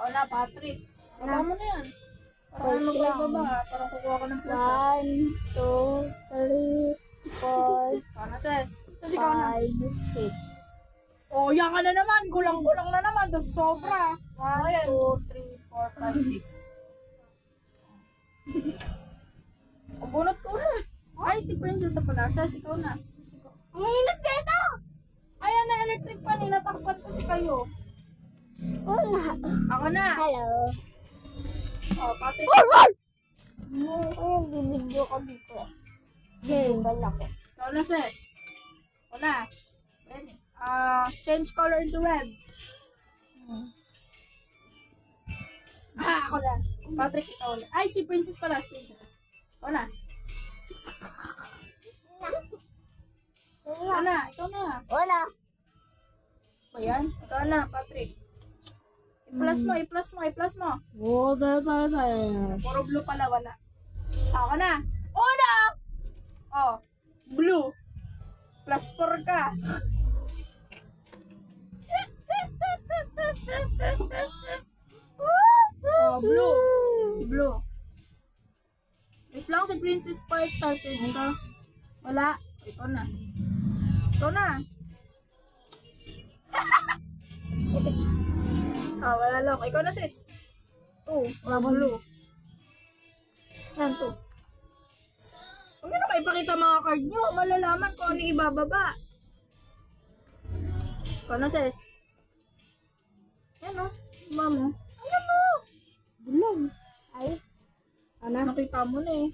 na, Patrick. Wala mo na yan. Para magbaba. Para kukuha ko ng plus. 1, 2, 3, 4, Sana, Ses. 5, 6. Oh, yan ka na naman. Kulang-kulang na naman. Tapos sobra. 1, 2, 3, 4, 5, 6. Bunot ko na. Ay, si Princess sa pala. Ses, ikaw na. Ang init dito! Ayan na, electric pan. Inatakpan ko si kayo. Una. Ako na. Hello. Oh, Patrick. Ayun, bibidyo ko dito. Gingal ako. Ikaw na, Ses. Ako na. Pwede. Change color into red. Ako na. Patrick, ikaw na. Ay, si Princess pala. Si Princess. Ako na. Ikaw na. Ikaw na. Wala. Ayan. Ikaw na, Patrick. I-plus mo, i-plus mo, i-plus mo. Puro blue pala, wala. Ako na. Una! Oh, blue. Plus 4 ka. Oh, blue. Blue. Wait lang, si Princess pa excited ka. Wala. Ikaw na. Ikaw na. Ah, wala lang. Ikaw na, sis. Wala blue. Yan, 2. Huwag nyo na kayo ipakita mga card nyo. Malalaman kung ano ibababa. Ikaw na, sis. Yan, o. Mamo. Ayan, o. Bulang. Ay. Ano? Nakita mo na, eh.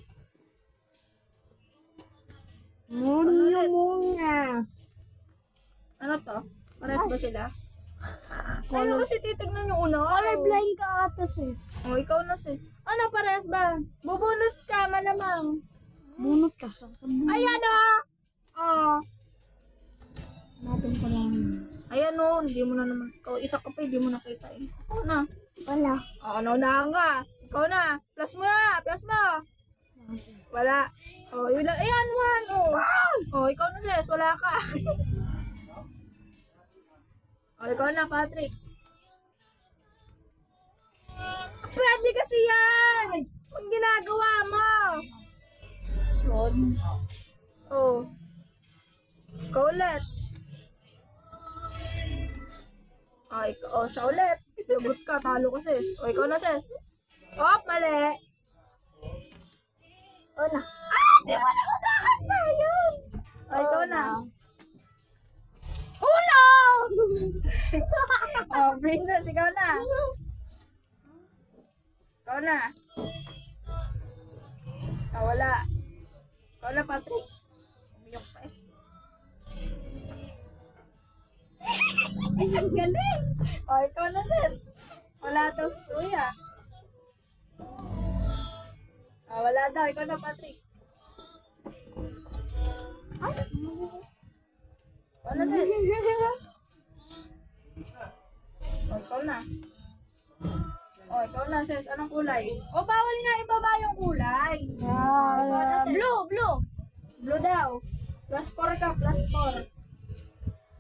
Muna. Ano to? Pares ba sila? Ayaw kasi titignan yung una. Colorblind ka ata, sis. Oh, ikaw na, sis. Ano, pares ba? Bubunot ka, malamang. Bunot ka sa Ayan, o. Oh. natin ko lang. Ayan, o. Hindi mo na naman. Ikaw, isa ka pa, hindi mo nakita, eh. Ikaw na. Wala. Ano na ka? Ikaw na. Plus mo na. Plus mo. Wala. Oh, yun lang. Ayan, 1. Oh. Oh, ikaw na, sis. Wala ka. Oh, ikaw na, Patrick. Pwede kasi yan. Ang ginagawa mo. Oh. Ikaw ulit. Oh, ikaw. Oh, siya ulit. Lagot ka. Talo ka, sis. Oh, ikaw na, sis. Oh, mali. Wala. Di mo na katakas sa'yo. Oh, ikaw na. Ulo! Oh, Princess, ikaw na. Ikaw na. Oh, wala. Ikaw na, Patrick. Umiyok pa eh. Ang galing. Oh, ikaw na, sis. Wala daw si Kuya. Oh, wala daw. Ikaw na, Patrick. Ay. Ikaw na, sis. Oh, ikaw na. Oh, ikaw na, sis. Anong kulay? Oh, bawal nga ibaba yung kulay. Ikaw na, sis. Blue, blue. Blue daw. Plus 4 ka, plus 4.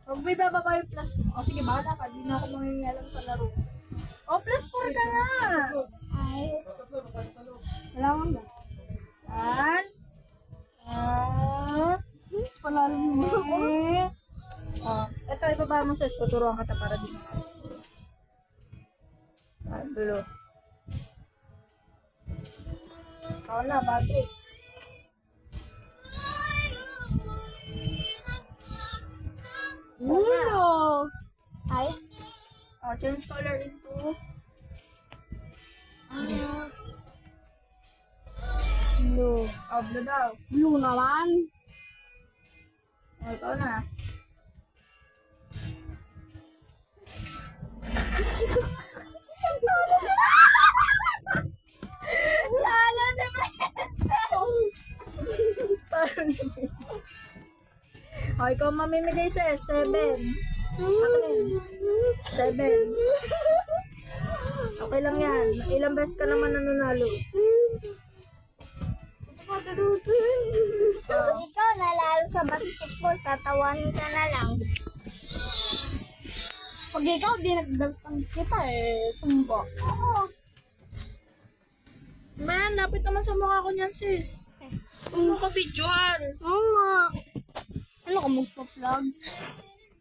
Huwag may bababa yung plus. Oh, sige, bahala ka. Di na ako mangingialam sa laro. Oh, plus 4 ka nga. Ay. Wala kang ba? 1. Palalim mo. Oh, ito, ibaba mo, sis. Tuturuan kita para di mo. Blue. Ikaw na, Patrick. Ulo. Ay. Oh, change color into Blue. oh, blue daw. Blue naman. Oh, ikaw na. Lalo si Princess. Oh, ikaw mamimigay, sis. 7. 7. Okay lang yan. Ilang beses ka naman nananalo. Kung ikaw nalalo sa basketball, tatawan ka na lang. Pag ikaw, dinagdagan kita eh. Tumba. Oo. Man, lapit naman sa mukha ko niyan, sis. Ano ka videohan? Oo nga. Ano ka magpa-vlog?